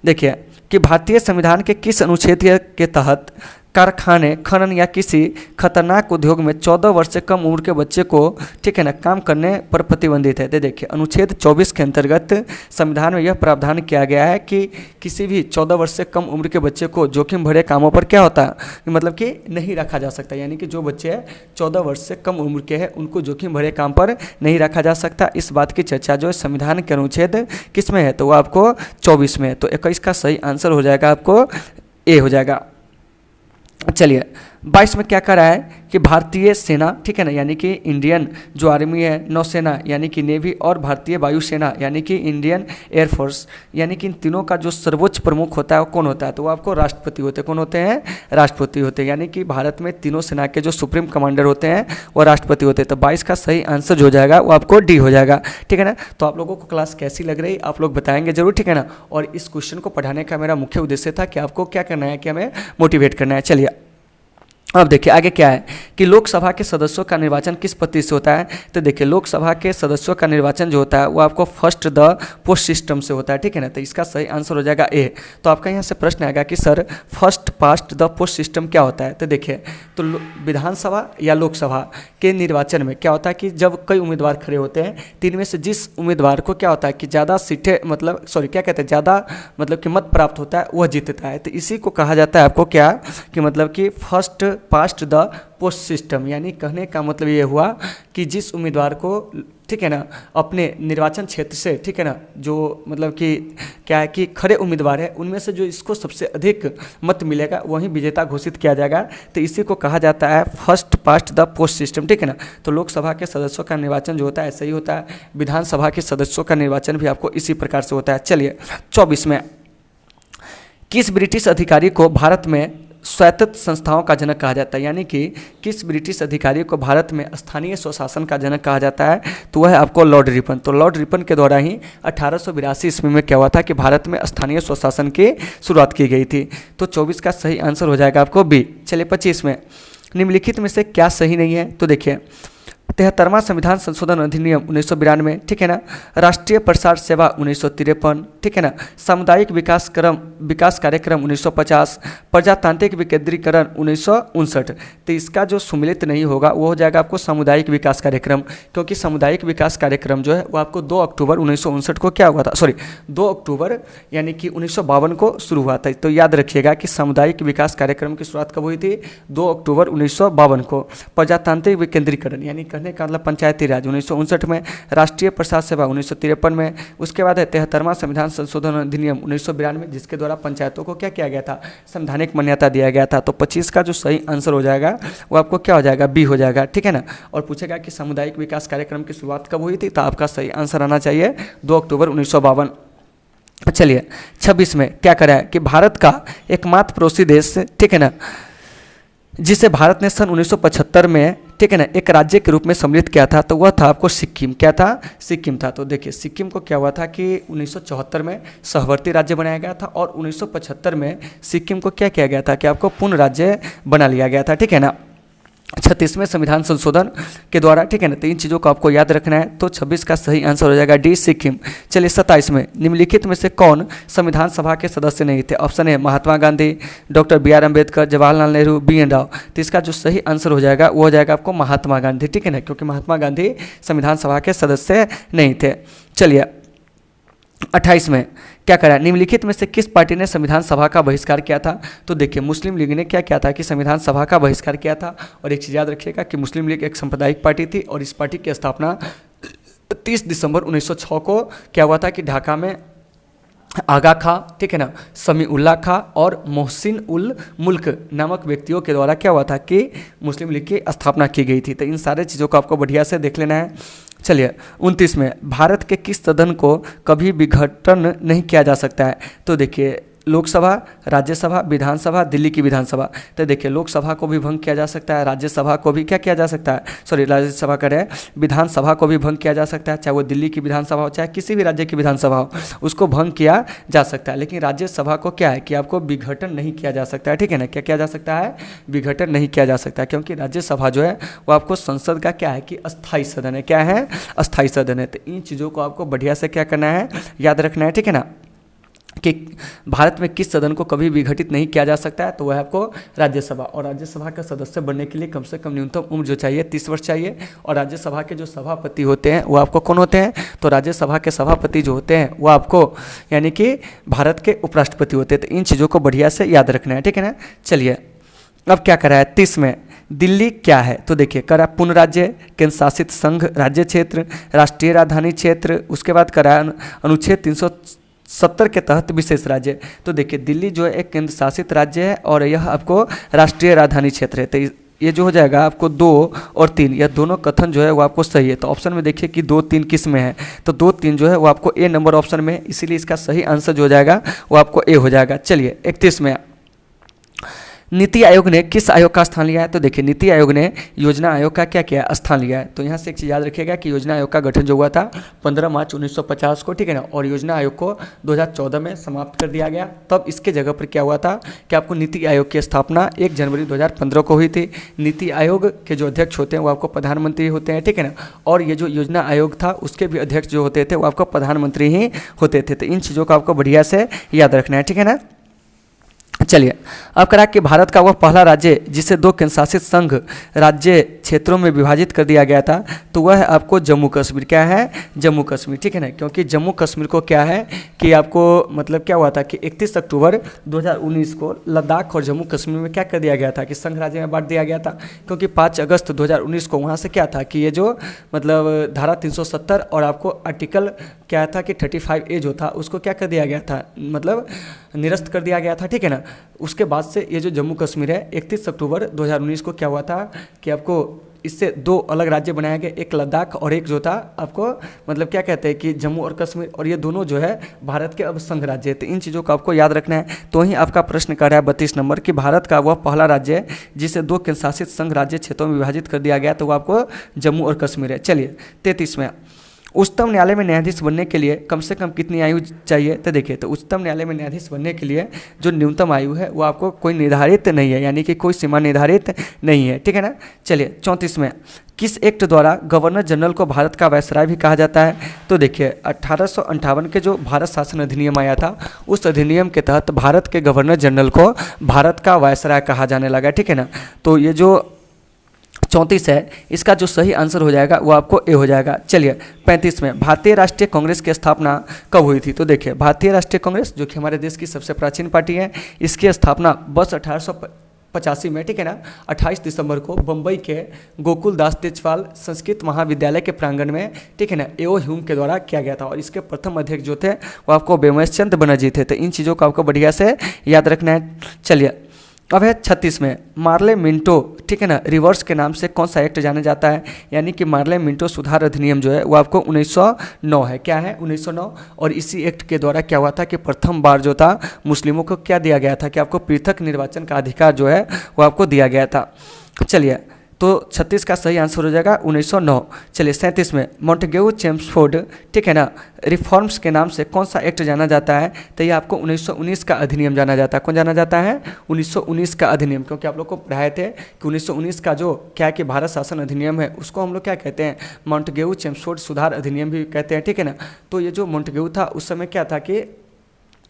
देखिए कि भारतीय संविधान के किस अनुच्छेद के तहत कारखाने, खनन या किसी खतरनाक उद्योग में 14 वर्ष से कम उम्र के बच्चे को, ठीक है ना, काम करने पर प्रतिबंधित है। तो देखिए अनुच्छेद 24 के अंतर्गत संविधान में यह प्रावधान किया गया है कि किसी भी 14 वर्ष से कम उम्र के बच्चे को जोखिम भरे कामों पर क्या होता है, मतलब कि नहीं रखा जा सकता। यानी कि जो बच्चे 14 वर्ष से कम उम्र के हैं उनको जोखिम भरे काम पर नहीं रखा जा सकता। इस बात की चर्चा जो है संविधान के अनुच्छेद किस में है, तो वो आपको 24 में है। तो 21 का सही आंसर हो जाएगा आपको ए हो जाएगा। चलिए 22 में क्या करा है कि भारतीय सेना, ठीक है ना, यानी कि इंडियन जो आर्मी है, नौसेना यानी कि नेवी और भारतीय वायुसेना यानी कि इंडियन एयरफोर्स, यानी कि इन तीनों का जो सर्वोच्च प्रमुख होता है वो कौन होता है, तो वो आपको राष्ट्रपति होते हैं। कौन होते हैं, राष्ट्रपति होते हैं। यानी कि भारत में तीनों सेना के जो सुप्रीम कमांडर होते हैं वो राष्ट्रपति होते हैं। तो 22 का सही आंसर जो हो जाएगा वो आपको डी हो जाएगा, ठीक है ना। तो आप लोगों को क्लास कैसी लग रही आप लोग बताएंगे जरूर, ठीक है ना। और इस क्वेश्चन को पढ़ाने का मेरा मुख्य उद्देश्य था कि आपको क्या करना है, कि हमें मोटिवेट करना है। चलिए अब देखिए आगे क्या है कि लोकसभा के सदस्यों का निर्वाचन किस पद्धति से होता है। तो देखिए लोकसभा के सदस्यों का निर्वाचन जो होता है वो आपको फर्स्ट द पोस्ट सिस्टम से होता है, ठीक है ना। तो इसका सही आंसर हो जाएगा ए। तो आपका यहाँ से प्रश्न आएगा कि sir first past the post system क्या होता है। तो देखिए तो विधानसभा या लोकसभा के निर्वाचन में क्या होता है कि जब कई उम्मीदवार खड़े होते हैं, तीन में से जिस उम्मीदवार को क्या होता है कि ज़्यादा सीटें, मतलब सॉरी क्या कहते हैं, ज़्यादा मतलब कि मत प्राप्त होता है वह जीतता है। तो इसी को कहा जाता है आपको क्या, कि मतलब कि first past the post system. यानी कहने का मतलब ये हुआ कि जिस उम्मीदवार को, ठीक है ना, अपने निर्वाचन क्षेत्र से, ठीक है ना, जो मतलब कि क्या है कि खड़े उम्मीदवार है उनमें से जो इसको सबसे अधिक मत मिलेगा वही विजेता घोषित किया जाएगा। तो इसी को कहा जाता है first past the post system, ठीक है ना। तो लोकसभा के सदस्यों का निर्वाचन जो होता है ऐसे ही होता है, विधानसभा के सदस्यों का निर्वाचन भी आपको इसी प्रकार से होता है। चलिए 24 में किस ब्रिटिश अधिकारी को भारत में स्वायत्त संस्थाओं का जनक कहा जाता है। यानी कि किस ब्रिटिश अधिकारी को भारत में स्थानीय स्वशासन का जनक कहा जाता है, तो वह है आपको लॉर्ड रिपन। तो लॉर्ड रिपन के द्वारा ही 1882 ईस्वी में क्या हुआ था कि भारत में स्थानीय स्वशासन की शुरुआत की गई थी। तो 24 का सही आंसर हो जाएगा आपको बी। चलिए 25 में निम्नलिखित में से क्या सही नहीं है। तो देखिए 73वां संविधान संशोधन अधिनियम 1992, ठीक है ना, राष्ट्रीय प्रसार सेवा 1953, ठीक है ना, सामुदायिक विकास कार्यक्रम 1950, प्रजातांत्रिक विकेंद्रीकरण 1959। तो इसका जो सुमिलित नहीं होगा वो हो जाएगा आपको सामुदायिक विकास कार्यक्रम, क्योंकि सामुदायिक विकास कार्यक्रम जो है वो आपको 2 अक्टूबर 1959 को क्या हुआ था, सॉरी 2 अक्टूबर यानी कि 1952 को शुरू हुआ था। तो याद रखिएगा कि सामुदायिक विकास कार्यक्रम की शुरुआत कब हुई थी, 2 अक्टूबर 1952 को। प्रजातांत्रिक विकेंद्रीकरण यानी कहने का मतलब पंचायती राज 1959 में, राष्ट्रीय प्रसार सेवा 1953 में, उसके बाद है 73वां संविधान संशोधन अधिनियम 1992 जिसके द्वारा पंचायतों को क्या किया गया था, संवैधानिक मान्यता दिया गया था। तो 25 का जो सही आंसर हो जाएगा वो आपको क्या हो जाएगा, बी हो जाएगा, ठीक है ना। और पूछेगा कि सामुदायिक विकास कार्यक्रम की शुरुआत कब हुई थी, तो आपका सही आंसर आना चाहिए 2 अक्टूबर 1952। चलिए 26 में क्या करा है कि भारत का एकमात्र पड़ोसी देश, ठीक है ना, जिसे भारत ने सन 1975 में, ठीक है ना, एक राज्य के रूप में सम्मिलित किया था, तो वह था आपको सिक्किम। क्या था, सिक्किम था। तो देखिए सिक्किम को क्या हुआ था कि 1974 में सहवर्ती राज्य बनाया गया था और 1975 में सिक्किम को क्या किया गया था कि आपको पूर्ण राज्य बना लिया गया था, ठीक है ना, 36वें संविधान संशोधन के द्वारा, ठीक है ना। तो इन चीज़ों को आपको याद रखना है। तो 26 का सही आंसर हो जाएगा डी, सिक्किम। चलिए 27 में निम्नलिखित में से कौन संविधान सभा के सदस्य नहीं थे। ऑप्शन है Mahatma Gandhi, doctor B R Ambedkar, Jawaharlal Nehru, B N Rao. तो इसका जो सही आंसर हो जाएगा वो हो जाएगा आपको महात्मा गांधी, ठीक है ना, क्योंकि महात्मा गांधी संविधान सभा के सदस्य नहीं थे। चलिए 28 में क्या करा, निम्नलिखित में से किस पार्टी ने संविधान सभा का बहिष्कार किया था। तो देखिए मुस्लिम लीग ने क्या किया था कि संविधान सभा का बहिष्कार किया था। और एक चीज़ याद रखिएगा कि मुस्लिम लीग एक सांप्रदायिक पार्टी थी और इस पार्टी की स्थापना 30 दिसंबर 1906 को क्या हुआ था कि ढाका में आगा खां, ठीक है ना, समी उल्लाह खां और मोहसिन उल मुल्क नामक व्यक्तियों के द्वारा क्या हुआ था कि मुस्लिम लीग की स्थापना की गई थी। तो इन सारे चीज़ों को आपको बढ़िया से देख लेना है। चलिए 29 में भारत के किस सदन को कभी विघटन नहीं किया जा सकता है। तो देखिए लोकसभा, राज्यसभा, विधानसभा, दिल्ली की विधानसभा। तो देखिए लोकसभा को भी भंग किया जा सकता है, राज्यसभा को भी क्या किया जा सकता है, सॉरी राज्यसभा करें, विधानसभा को भी भंग किया जा सकता है, चाहे वो दिल्ली की विधानसभा हो चाहे किसी भी राज्य की विधानसभा हो, उसको भंग किया जा सकता है। लेकिन राज्यसभा को क्या है कि आपको विघटन नहीं किया जा सकता है, ठीक है ना। क्या किया जा सकता है, विघटन नहीं किया जा सकता है, क्योंकि राज्यसभा जो है वो आपको संसद का क्या है कि अस्थायी सदन है। क्या है, अस्थायी सदन है। तो इन चीज़ों को आपको बढ़िया से क्या करना है, याद रखना है, ठीक है ना। कि भारत में किस सदन को कभी विघटित नहीं किया जा सकता है, तो वह आपको राज्यसभा। और राज्यसभा का सदस्य बनने के लिए कम से कम न्यूनतम उम्र जो चाहिए 30 वर्ष चाहिए। और राज्यसभा के जो सभापति होते हैं वो आपको कौन होते हैं, तो राज्यसभा के सभापति जो होते हैं वो आपको यानी कि भारत के उपराष्ट्रपति होते हैं। तो इन चीज़ों को बढ़िया से याद रखना है, ठीक है ना। चलिए अब क्या करा है 30 में, दिल्ली क्या है, तो देखिए करा पूर्ण राज्य, केंद्र शासित संघ राज्य क्षेत्र, राष्ट्रीय राजधानी क्षेत्र, उसके बाद करा अनुच्छेद 370 के तहत विशेष राज्य। तो देखिए दिल्ली जो है एक केंद्र शासित राज्य है और यह आपको राष्ट्रीय राजधानी क्षेत्र है। तो ये जो हो जाएगा आपको 2 और 3 यह दोनों कथन जो है वो आपको सही है। तो ऑप्शन में देखिए कि 2, 3 किस में है, तो 2, 3 जो है वो आपको ए नंबर ऑप्शन में है, इसीलिए इसका सही आंसर जो हो जाएगा वो आपको ए हो जाएगा। चलिए 31 में, नीति आयोग ने किस आयोग का स्थान लिया है, तो देखिए नीति आयोग ने योजना आयोग का क्या किया है, स्थान लिया है। तो यहाँ से एक चीज़ याद रखिएगा कि योजना आयोग का गठन जो हुआ था 15 मार्च 1950 को, ठीक है ना, और योजना आयोग को 2014 में समाप्त कर दिया गया। तब इसके जगह पर क्या हुआ था कि आपको नीति आयोग की स्थापना 1 जनवरी 2015 को हुई थी। नीति आयोग के जो अध्यक्ष होते हैं वो आपको प्रधानमंत्री होते हैं, ठीक है ना, और ये जो योजना आयोग था उसके भी अध्यक्ष जो होते थे वो आपको प्रधानमंत्री ही होते थे। तो इन चीज़ों को आपको बढ़िया से याद रखना है, ठीक है ना। चलिए अब करा कि भारत का वह पहला राज्य जिसे 2 केंद्र शासित संघ राज्य क्षेत्रों में विभाजित कर दिया गया था, तो वह है आपको जम्मू कश्मीर। क्या है, जम्मू कश्मीर, ठीक है ना, क्योंकि जम्मू कश्मीर को क्या है कि आपको मतलब क्या हुआ था कि 31 अक्टूबर 2019 को लद्दाख और जम्मू कश्मीर में क्या कर दिया गया था कि संघ राज्य में बांट दिया गया था। क्योंकि 5 अगस्त 2019 को वहाँ से क्या था कि ये जो मतलब धारा 370 और आपको आर्टिकल क्या था कि 35A जो था उसको क्या कर दिया गया था, मतलब निरस्त कर दिया गया था, ठीक है ना। उसके बाद से ये जो जम्मू कश्मीर है 31 अक्टूबर 2019 को क्या हुआ था कि आपको इससे 2 अलग राज्य बनाए गए, एक लद्दाख और एक जो था आपको मतलब क्या कहते हैं कि जम्मू और कश्मीर, और ये दोनों जो है भारत के अब संघ राज्य है। तो इन चीज़ों को आपको याद रखना है। तो ही आपका प्रश्न कर रहा है 32 नंबर कि भारत का वह पहला राज्य है जिसे 2 केंद्र शासित संघ राज्य क्षेत्रों में विभाजित कर दिया गया, तो वो आपको जम्मू और कश्मीर है। चलिए 33 में, उच्चतम न्यायालय में न्यायाधीश बनने के लिए कम से कम कितनी आयु चाहिए, तो देखिए तो उच्चतम न्यायालय में न्यायाधीश बनने के लिए जो न्यूनतम आयु है वो आपको कोई निर्धारित नहीं है, यानी कि कोई सीमा निर्धारित नहीं है, ठीक है ना। चलिए 34 में, किस एक्ट द्वारा गवर्नर जनरल को भारत का वायसराय भी कहा जाता है, तो देखिए 1858 के जो भारत शासन अधिनियम आया था उस अधिनियम के तहत भारत के गवर्नर जनरल को भारत का वायसराय कहा जाने लगा, ठीक है ना। तो ये जो 34 है इसका जो सही आंसर हो जाएगा वो आपको ए हो जाएगा। चलिए 35 में, भारतीय राष्ट्रीय कांग्रेस की स्थापना कब हुई थी, तो देखिए भारतीय राष्ट्रीय कांग्रेस जो कि हमारे देश की सबसे प्राचीन पार्टी है, इसकी स्थापना बस 1885 में, ठीक है ना, 28 दिसंबर को बम्बई के गोकुल दास तेजपाल संस्कृत महाविद्यालय के प्रांगण में, ठीक है ना, एओ ह्यूम के द्वारा किया गया था। और इसके प्रथम अध्यक्ष जो थे वो आपको बेमस चंद्र बनर्जी थे। तो इन चीज़ों को आपको बढ़िया से याद रखना है। चलिए अब है 36 में, मार्ले मिंटो, ठीक है ना, रिवर्स के नाम से कौन सा एक्ट जाना जाता है, यानी कि मार्ले मिंटो सुधार अधिनियम जो है वो आपको 1909 है। क्या है 1909, और इसी एक्ट के द्वारा क्या हुआ था कि प्रथम बार जो था मुस्लिमों को क्या दिया गया था कि आपको पृथक निर्वाचन का अधिकार जो है वो आपको दिया गया था। चलिए तो 36 का सही आंसर हो जाएगा 1909। चलिए 37 में, मॉन्टेग्यू चेम्सफोर्ड, ठीक है ना, रिफॉर्म्स के नाम से कौन सा एक्ट जाना जाता है, तो ये आपको 1919 का अधिनियम जाना जाता है। कौन जाना जाता है, 1919 का अधिनियम, क्योंकि आप लोग को पढ़ाए थे कि 1919 का जो क्या है कि भारत शासन अधिनियम है उसको हम लोग क्या कहते हैं, मॉन्टेग्यू चेम्सफोर्ड सुधार अधिनियम भी कहते हैं, ठीक है ना। तो ये जो मॉन्टेग्यू था उस समय क्या था कि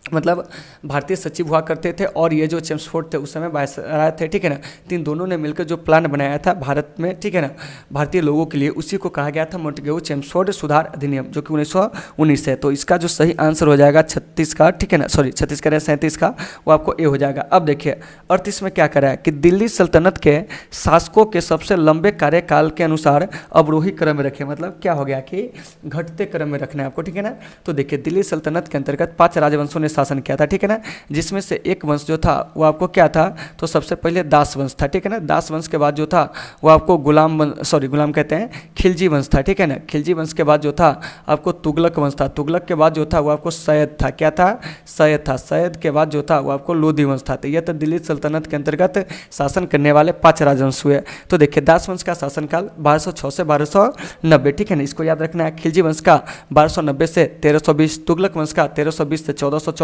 मतलब भारतीय सचिव हुआ करते थे और ये जो चेम्सफोर्ड थे उस समय वायसराय थे, ठीक है ना। तो इन दोनों ने मिलकर जो प्लान बनाया था भारत में, ठीक है ना, भारतीय लोगों के लिए, उसी को कहा गया था मॉन्टेग्यू चेम्सफोर्ड सुधार अधिनियम, जो कि 1919 है। तो इसका जो सही आंसर हो जाएगा 36 का, ठीक है ना, सॉरी 36 का 37 का, वो आपको ए हो जाएगा। अब देखिए 38 में क्या करा है कि दिल्ली सल्तनत के शासकों के सबसे लंबे कार्यकाल के अनुसार अवरोही क्रम में रखे, मतलब क्या हो गया कि घटते क्रम में रखना है आपको, ठीक है ना। तो देखिए दिल्ली सल्तनत के अंतर्गत 5 राजवंशों ने शासन किया था, ठीक है ना, जिसमें से एक वंश जो था वो आपको क्या था, तो सबसे पहले दास वंश था, ठीक है ना। दास वंश के बाद जो था वो आपको गुलाम कहते हैं खिलजी वंश था, ठीक है ना। खिलजी वंश के बाद जो था आपको तुगलक वंश था। तुगलक के बाद जो था वो आपको सैयद था। क्या था, सैयद था। सैयद के बाद जो था वो आपको लोधी वंश था। तो यह तो दिल्ली सल्तनत के अंतर्गत शासन करने वाले 5 राजवंश हुए। तो देखिए दास वंश का शासनकाल 1206 से 1290, ठीक है ना, इसको याद रखना है। खिलजी वंश का 1290 से 1320, तुगलक वंश का 1320 से 1414,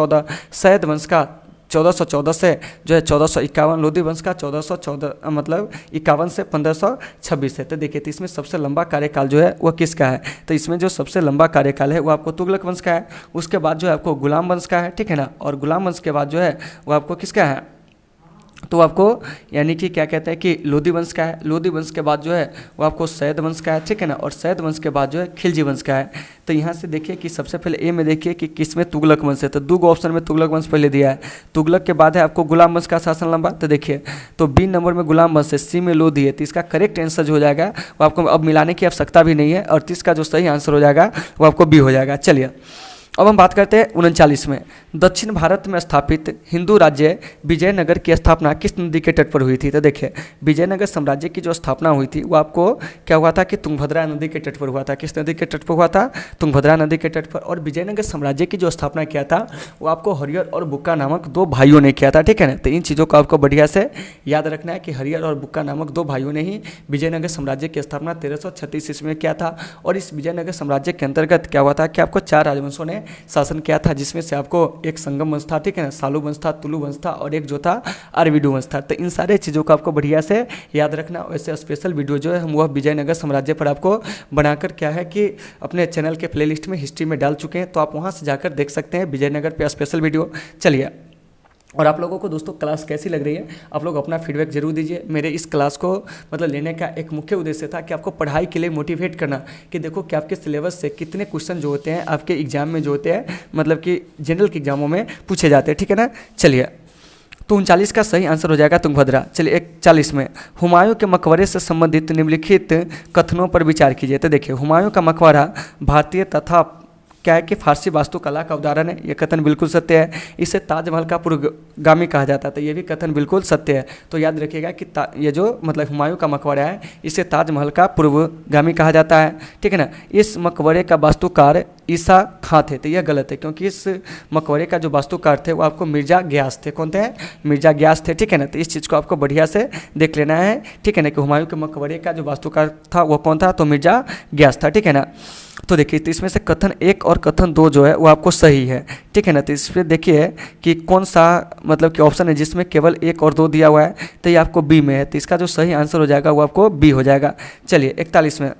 सैयद वंश का 1414 से जो है 1451, लोधी वंश का 1414 मतलब 51 से 1526 है। तो देखिए तो इसमें सबसे लंबा कार्यकाल जो है वह किसका है, तो इसमें जो सबसे लंबा कार्यकाल है वो आपको तुगलक वंश का है। उसके बाद जो है आपको गुलाम वंश का है, ठीक है ना, और गुलाम वंश के बाद जो है वो आपको किसका है, तो आपको यानी कि क्या कहते हैं कि लोधी वंश का है। लोधी वंश के बाद जो है वो आपको सैद वंश का है, ठीक है ना, और सैद वंश के बाद जो है खिलजी वंश का है। तो यहाँ से देखिए कि सबसे पहले ए में देखिए कि किसमें तुगलक वंश है, तो दो ऑप्शन में तुगलक वंश पहले दिया है। तुगलक के बाद है आपको गुलाम वंश का शासन लंबा, तो देखिए तो बी नंबर में गुलाम वंश है, सी में लोधी है, तो इसका करेक्ट आंसर जो हो जाएगा वो आपको अब मिलाने की आवश्यकता भी नहीं है, और इसका जो सही आंसर हो जाएगा वो आपको बी हो जाएगा। चलिए अब हम बात करते हैं 39 में, दक्षिण भारत में स्थापित हिंदू राज्य विजयनगर की स्थापना किस नदी के तट पर हुई थी। तो देखिए विजयनगर साम्राज्य की जो स्थापना हुई थी वो आपको क्या हुआ था कि तुंगभद्रा नदी के तट पर हुआ था। किस नदी के तट पर हुआ था, तुंगभद्रा नदी के तट पर। और विजयनगर साम्राज्य की जो स्थापना किया था वो आपको हरियर और बुक्का नामक दो भाइयों ने किया था, ठीक है ना। तो इन चीज़ों को आपको बढ़िया से याद रखना है कि हरियर और बुक्का नामक दो भाइयों ने ही विजयनगर साम्राज्य की स्थापना 1336 ईस्वी में किया था। और इस विजयनगर साम्राज्य के अंतर्गत क्या हुआ था कि आपको 4 राजवंशों ने शासन किया था, जिसमें से आपको एक संगम वंश था, ठीक है ना, सालू वंश था, तुलु वंश था, और एक जो था अरविडू वंश था। तो इन सारे चीज़ों को आपको बढ़िया से याद रखना। वैसे स्पेशल वीडियो जो है हम वह विजयनगर साम्राज्य पर आपको बनाकर क्या है कि अपने चैनल के प्लेलिस्ट में हिस्ट्री में डाल चुके हैं, तो आप वहाँ से जाकर देख सकते हैं विजयनगर पे स्पेशल वीडियो। चलिए, और आप लोगों को दोस्तों क्लास कैसी लग रही है, आप लोग अपना फीडबैक जरूर दीजिए। मेरे इस क्लास को मतलब लेने का एक मुख्य उद्देश्य था कि आपको पढ़ाई के लिए मोटिवेट करना, कि देखो कि आपके सिलेबस से कितने क्वेश्चन जो होते हैं आपके एग्जाम में जो होते हैं मतलब कि जनरल के एग्जामों में पूछे जाते हैं, ठीक है ना। चलिए, तो 39 का सही आंसर हो जाएगा तुंगभद्रा। चलिए 41 में, हुमायूं के मकबरे से संबंधित निम्नलिखित कथनों पर विचार कीजिए। तो देखिए हुमायूं का मकबरा भारतीय तथा क्या है कि फारसी वास्तुकला का उदाहरण है, ये कथन बिल्कुल सत्य है। इसे ताजमहल का पूर्वगामी कहा जाता है, तो ये भी कथन बिल्कुल सत्य है। तो याद रखिएगा कि ये जो मतलब हुमायूं का मकबरा है इसे ताजमहल का पूर्वगामी कहा जाता है, ठीक है ना। इस मकबरे का वास्तुकार ईसा खां थे, तो यह गलत है, क्योंकि इस मकबरे का जो वास्तुकार थे वो आपको मिर्जा ग्यास थे। कौन थे, मिर्जा ग्यास थे, ठीक है ना। तो इस चीज़ को आपको बढ़िया से देख लेना है, ठीक है ना, कि हुमायूं के मकबरे का जो वास्तुकार था वो कौन था, तो मिर्जा ग्यास था, ठीक है ना। तो देखिए तो इसमें से कथन 1 और कथन 2 जो है वो आपको सही है, ठीक है ना। तो इस पर देखिए कि कौन सा मतलब कि ऑप्शन है जिसमें केवल 1 और 2 दिया हुआ है, तो ये आपको बी में है, तो इसका जो सही आंसर हो जाएगा वो आपको बी हो जाएगा। चलिए 41 में,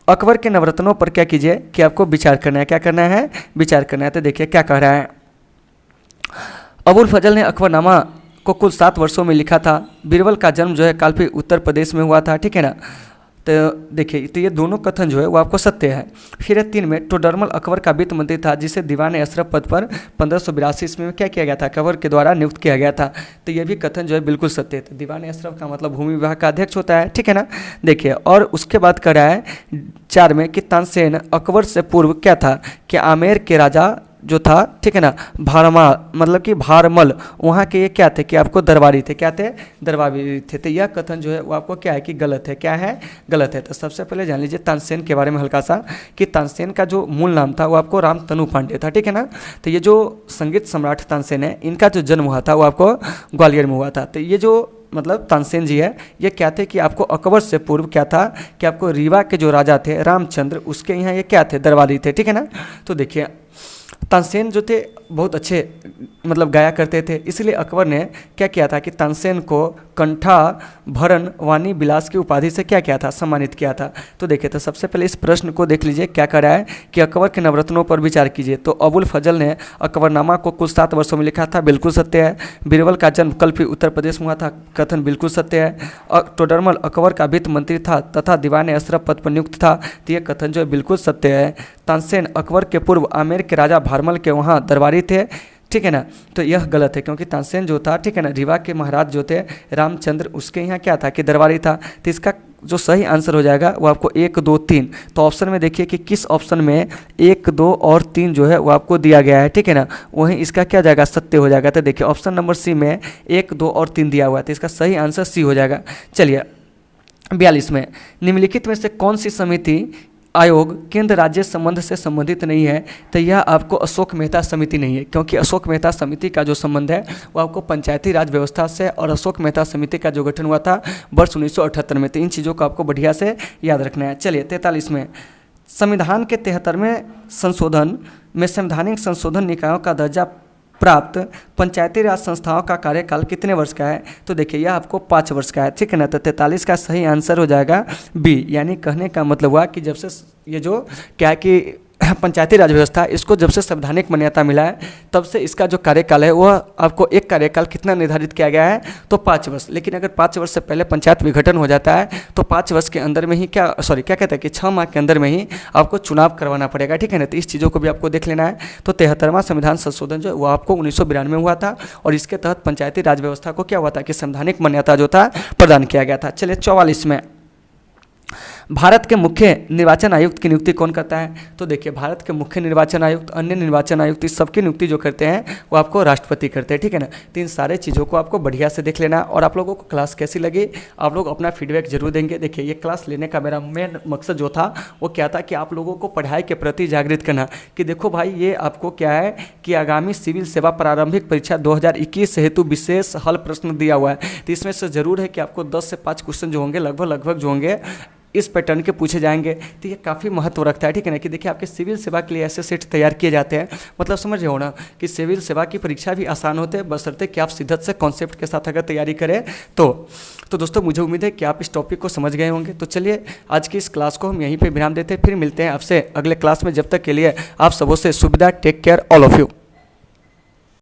अकबर के नवरत्नों पर क्या कीजिए कि आपको विचार करना है। क्या करना है, विचार करना है। तो देखिए क्या कह रहा है, अबुल फजल ने अकबरनामा को कुल 7 वर्षों में लिखा था। बीरबल का जन्म जो है काल्पी उत्तर प्रदेश में हुआ था, ठीक है ना। तो देखिए तो ये दोनों कथन जो है वो आपको सत्य है। फिर है 3 में, टोडरमल अकबर का वित्त मंत्री था जिसे दीवान अशरफ पद पर 1582 ईस्वी में क्या किया गया था, अकबर के द्वारा नियुक्त किया गया था। तो ये भी कथन जो है बिल्कुल सत्य है। तो दीवान अशरफ का मतलब भूमि विभाग का अध्यक्ष होता है, ठीक है ना। देखिए और उसके बाद कर रहा है 4 में कि तानसेन अकबर से पूर्व क्या था कि आमेर के राजा जो था, ठीक है ना, भारमा मतलब कि भारमल, वहाँ के ये क्या थे कि आपको दरबारी थे। क्या थे, दरबारी थे। तो यह कथन जो है वो आपको क्या है कि गलत है। क्या है, गलत है। तो सबसे पहले जान लीजिए तानसेन के बारे में हल्का सा, कि तानसेन का जो मूल नाम था वो आपको रामतनु पांडे था, ठीक है ना। तो ये जो संगीत सम्राट तानसेन है इनका जो जन्म हुआ था वो आपको ग्वालियर में हुआ था। तो ये जो मतलब तानसेन जी है ये क्या थे कि आपको अकबर से पूर्व क्या था कि आपको रीवा के जो राजा थे रामचंद्र उसके यहाँ ये क्या थे, दरबारी थे, ठीक है ना। तो देखिए तानसेन जो थे बहुत अच्छे मतलब गाया करते थे, इसलिए अकबर ने क्या किया था कि तानसेन को कंठा भरण वाणी विलास की उपाधि से क्या किया था, सम्मानित किया था। तो देखिए तो सबसे पहले इस प्रश्न को देख लीजिए क्या कर रहा है कि अकबर के नवरत्नों पर विचार कीजिए। तो अबुल फजल ने अकबरनामा को कुल 7 वर्षों में लिखा था, बिल्कुल सत्य है। बीरबल का जन्म कल्पी उत्तर प्रदेश में हुआ था, कथन बिल्कुल सत्य है। टोडरमल अकबर का वित्त मंत्री था तथा दीवान अशरफ पद पर नियुक्त था, तो यह कथन जो है बिल्कुल सत्य है। तानसेन अकबर के पूर्व आमेर के राजा भारमल के वहाँ दरबारी थे, ठीक है ना। तो यह गलत है, क्योंकि तानसेन जो था, ठीक है ना, रीवा के महाराज जो थे रामचंद्र उसके यहाँ क्या था कि दरबारी था। तो इसका जो सही आंसर हो जाएगा वो आपको 1, 2, 3। तो ऑप्शन में देखिए कि किस ऑप्शन में 1, 2 और 3 जो है वो आपको दिया गया है, ठीक है ना, वहीं इसका क्या जाएगा, सत्य हो जाएगा। तो देखिए ऑप्शन नंबर सी में 1, 2 और 3 दिया हुआ है, तो इसका सही आंसर सी हो जाएगा। चलिए 42 में, निम्नलिखित में से कौन सी समिति आयोग केंद्र राज्य संबंध से संबंधित नहीं है। तो यह आपको अशोक मेहता समिति नहीं है, क्योंकि अशोक मेहता समिति का जो संबंध है वो आपको पंचायती राज व्यवस्था से, और अशोक मेहता समिति का जो गठन हुआ था वर्ष 1978 में। तो इन चीज़ों को आपको बढ़िया से याद रखना है। चलिए 43 में, संविधान के 73वें संशोधन में संवैधानिक संशोधन निकायों का दर्जा प्राप्त पंचायती राज संस्थाओं का कार्यकाल कितने वर्ष का है? तो देखिए यह आपको 5 वर्ष का है, ठीक है ना। तो 43 का सही आंसर हो जाएगा बी, यानी कहने का मतलब हुआ कि जब से ये जो क्या है कि पंचायती राज व्यवस्था, इसको जब से संवैधानिक मान्यता मिला है तब से इसका जो कार्यकाल है वह आपको एक कार्यकाल कितना निर्धारित किया गया है, तो 5 वर्ष। लेकिन अगर 5 वर्ष से पहले पंचायत विघटन हो जाता है तो 5 वर्ष के अंदर में ही क्या कहते हैं कि 6 माह के अंदर में ही आपको चुनाव करवाना पड़ेगा, ठीक है ना। तो इस चीज़ों को भी आपको देख लेना है। तो 73वां संविधान संशोधन जो वो आपको 1992 में हुआ था और इसके तहत पंचायती राज व्यवस्था को क्या हुआ था कि संवैधानिक मान्यता जो था प्रदान किया गया था। चलिए 44 में, भारत के मुख्य निर्वाचन आयुक्त की नियुक्ति कौन करता है? तो देखिए भारत के मुख्य निर्वाचन आयुक्त, अन्य निर्वाचन आयुक्त, इस सबकी नियुक्ति जो करते हैं वो आपको राष्ट्रपति करते हैं, ठीक है ना। तो इन सारे चीज़ों को आपको बढ़िया से देख लेना। और आप लोगों को क्लास कैसी लगी आप लोग अपना फीडबैक जरूर देंगे। देखिए ये क्लास लेने का मेरा मेन मकसद जो था वो क्या था कि आप लोगों को पढ़ाई के प्रति जागृत करना कि देखो भाई ये आपको क्या है कि आगामी सिविल सेवा प्रारंभिक परीक्षा 2021 हेतु विशेष हल प्रश्न दिया हुआ है। तो इसमें से ज़रूर है कि आपको 10 से 5 क्वेश्चन जो होंगे लगभग जो होंगे इस पैटर्न के पूछे जाएंगे। तो ये काफ़ी महत्व रखता है, ठीक है ना। कि देखिए आपके सिविल सेवा के लिए ऐसे सेट तैयार किए जाते हैं, मतलब समझ रहे हो ना कि सिविल सेवा की परीक्षा भी आसान होते हैं बशर्ते कि आप शिद्दत से कॉन्सेप्ट के साथ अगर तैयारी करें तो दोस्तों मुझे उम्मीद है कि आप इस टॉपिक को समझ गए होंगे। तो चलिए आज की इस क्लास को हम यहीं पर विराम देते हैं, फिर मिलते हैं आपसे अगले क्लास में। जब तक के लिए आप सबों से सुविधा, take care all of you.